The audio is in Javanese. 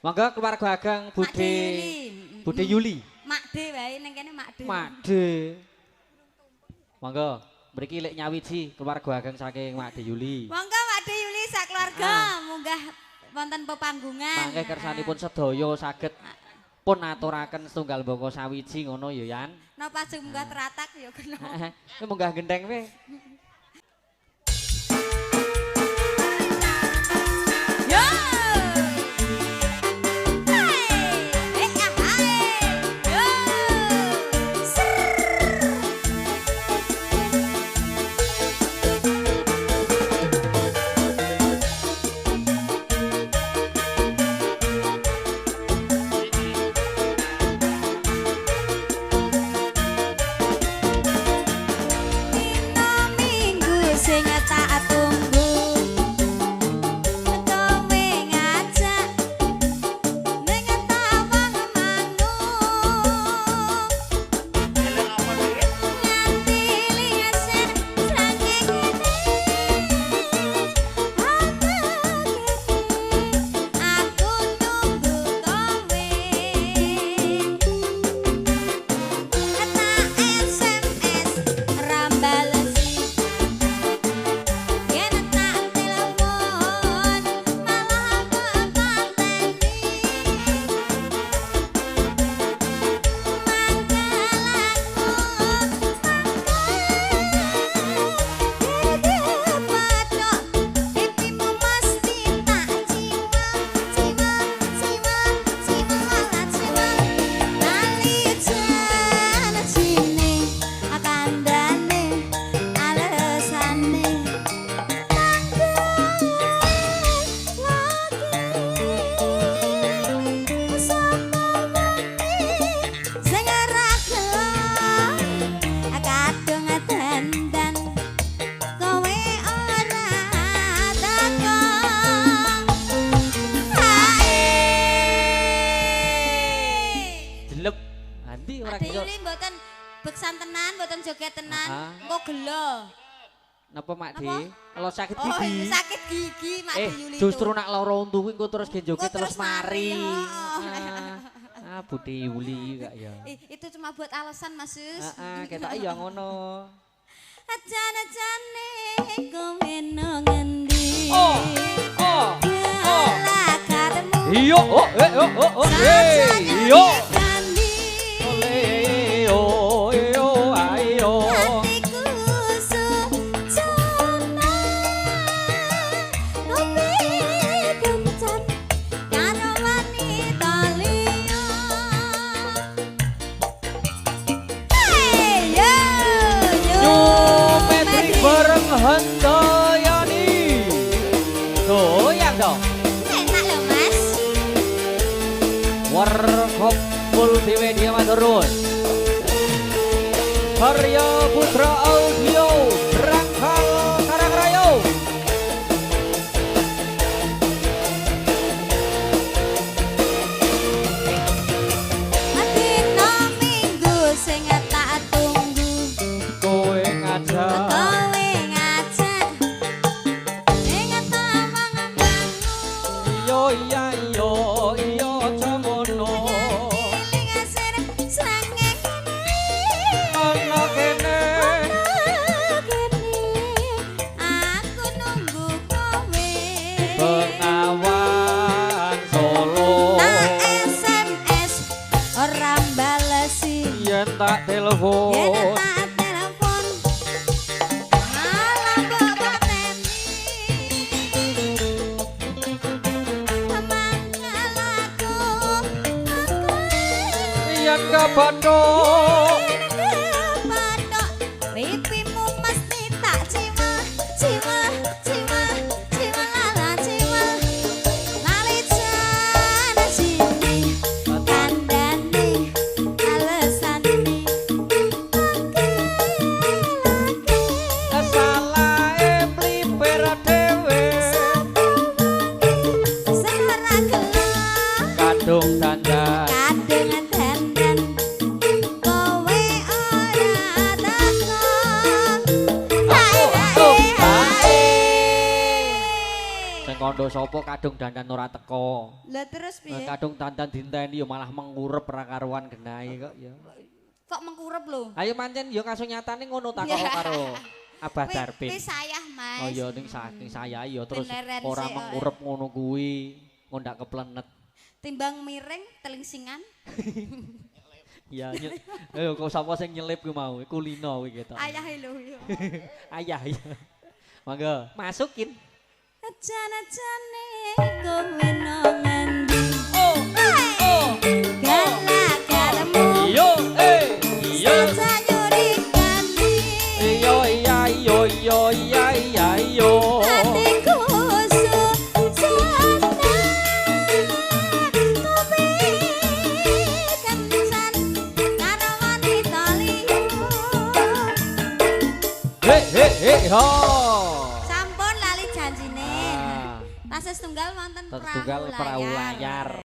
Monggo keluarga Agang Bude Bude Yuli. Makde wae ning kene Makde. Makde. Monggo mriki lek nyawiji keluarga Agang saking Makde Yuli. Monggo Makde Yuli sak keluarga munggah wonten pepanggungan. Mangke kersanipun sedaya saged pun aturaken setunggal bangka sawiji ngono ya Yan. Napa munggah teratak ya kena. Munggah gendeng we. Beksan tenan, mboten joget tenan. Engko gelo. Napa Mak Di? Kalau sakit Oh, gigi. sakit gigi Mak Di Yuli. Justru nak lara untu kuwi engko terus ge joget terus mari. Bude Yuli kak ya. Itu cuma buat alasan Mas Sus. Ketok ya ngono. Ajan-ajane kowe nang ngendi? Oh. Lah katemu. Iyo, iyo. Handayani goyang dong enak loh Mas Warkop Multimedia Maturun Karya Putra Audio Rangkal Karangrayo Dina minggu sing tak tunggu kowe ngajak tak telepon tak telepon malah kok pateni mangalaku yen kebathok pipimu mesti tak ciwa lala ciwa lali jane sini kandhane kadung dandan kowe ora teko sing kono kondo sapa kadung dandan ora teko. Lah terus piye? Kadung dandan dinteni yo malah mengurep ora karuan genahe kok ya. Kok mengkurep lho? Ayo pancen yo kasunyatane ngono tak karo Abah Darpin. Wis sayah, Mas. Oh iya ning saking saya yo terus Beneran ora sih, mengurep ngono kuwi. Ngondak keplenet. Timbang miring telingsingan. Iya, ayo kok sapa sing nyelip ku mau? Kulino kuwi ketok. Ayah lho yo. Ayah ya. Mangga, masukin. Ajan-ajane kowe nang ngendi? Oh, oh. Galak-galakmu. Yo, yo. Sayuri kandi. Yo, iya, yo, yo, iya, iya, yo. Hatiku susana. Kowe kensan karo wanita liya. He, ho. Sampun lali janjine. Ah. Tas setunggal wonten Terus tunggal perahu layar.